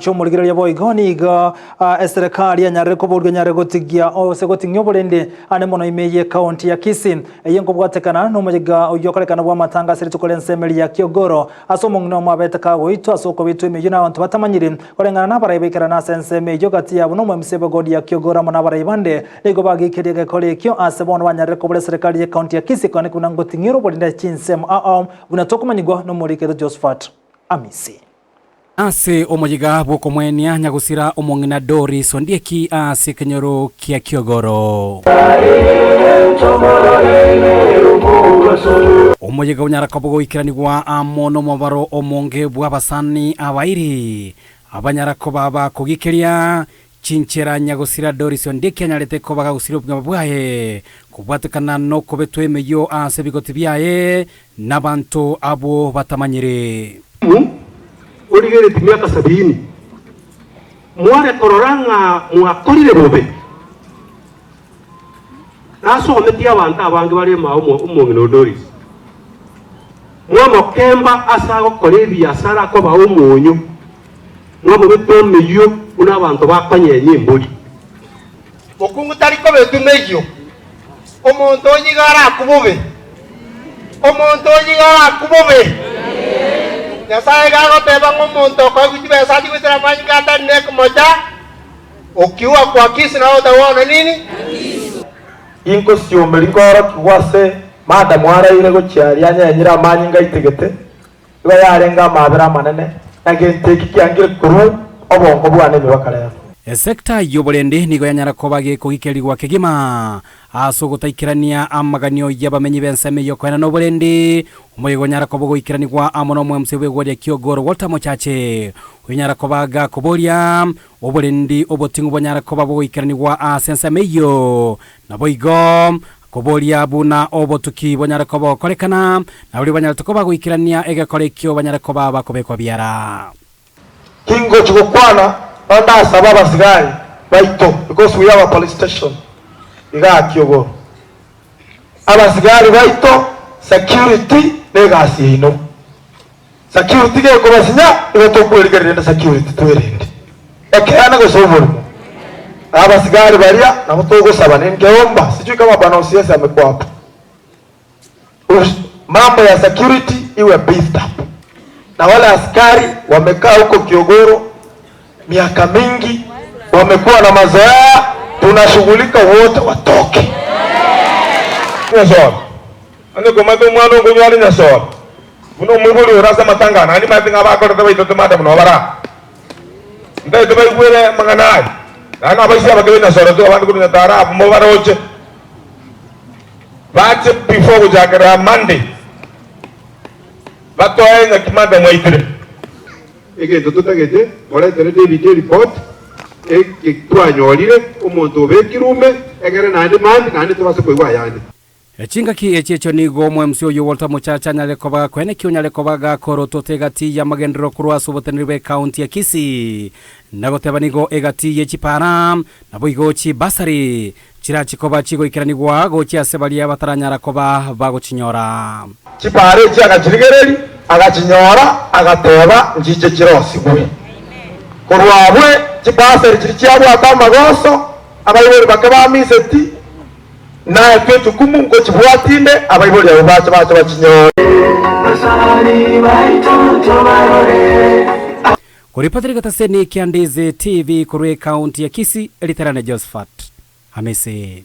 Chomurigiro ya boigoni ga serikali ya Nyarere ko buryo Nyarere gotigia segotinyo burende ane mono imeye county ya Kisii eyengo bwatekana no mugiga uyokorekana bwa matanga siri tukole nsemeli ya Kiogoro asomo ngno mabetaka goito asoko bitu imeye na abantu batamanyire korengana na barayibekera na senseme yo gati yabo no mwisebe godi ya Kiogoro mana barayibande ego bagikirege kole kyo asebono Nyarere ko bure serikali ya county ya Kisii kone kuna ngotingiro burende chinsem bunatokumanyigwa no murikero Josephat Amisi ase omojiga bwoko mwenia nyagusira omongina Doris Ondieki ase kenyoro kia Kiogoro omojiga unyarakabogo ikiranigwa amono mabaro omonge bwabasani abairi abanyarakoba bakugikeria chinchera nyagusira Doris Ondieki anyarete ko bagusira ubwa bwaye kubwatekana no kobetwemeyo ase bigoti byaye nabantu abo batamanyire Origere timyaka 70 mware kororanga mwakorire bobe naso ometia abantu abange bari mawo umongino Doris mwamo kemba asago kore biasara ko bawo umunyu mwabo betomeyo una abantu bakanyenye mburi okungu tariko betumeyo omuntu onyigara kubobe Nyasaye gago teba ngomonto kwa kujibesa jibitira manyikata nek moja ukiwa kwa Kisii na utaona nini inko siomeli ngora kwase mada mwara ile go cyari anyanyira manyinga itegete iba yarenga mabera manene agenteki kyangire kuru obongo bwane mibakara sekta yoborende nigo yanyarakoba kugikeligwa kegima asogutaikirania amaganio yabamenyi benseme yokwena no borende umuyego nyarakoba goikiranigwa amono mwemsebe gode Kiogoro Walter Mochache unyarakobaga kuboria oborende obotingu bonyarakoba goikiranigwa asensameyo naboigo kuboria buna obotuki bonyarakoba korekana na uri banyarakoba goikirania egakorekyo banyarakoba bakobekwa biara kingo chukwana onda sababa sigari baito because we have a police station iga Kiogoro abasigari baito security legasi hino security ke ko basinya ibato kweligerenda security twerende ekana go soboro abasigari baria na mutogo sabane ngeomba sijui kama bwana OCS amekuwa hapo mambo ya security iwe beefed up na wale askari wamekaa huko Kiogoro miaka mingi wamekuwa na mazoea tunashughulika wote watoke nyasoro ane komado mwana ngonyali nyasoro buno mwibuli urasa matangana ani matinga bakora tabai tote mata buno bara ndai tabai kwere manganai ana abaisia bakawe nyasoro to abantu kunya tara mo baroche bache before kujakara Monday batoye ngakimada mwaitire ege tutagete wala tere David report twanyolire umuntu obekirume egere nande mandi nande tubase kwigwa yande Chingaki echecho nigo mwemsio yo Walter Mochache nyalekoba kwene kyo nyalekobaga korotote gati ya magendero kurwa sobotenribe county ya Kisii nagoteba nigo egati yechipara naboigo chi basari chirachikoba chigo ikiranigwa gochi asebalia bataranyarakoba bagochinyora chipare cyagachirigereri agachinyora agateba njiche kirosi bwe kurwabwe chipasari chiri cyabo atamagoso abayibori bakaba miseti na kwetu kumu ngo chibwatinde abayibori abo bacha bachinyora Kuripatiri kataseni Kiandize TV kurwe county ya Kisii Eliterane Josephat Amisi.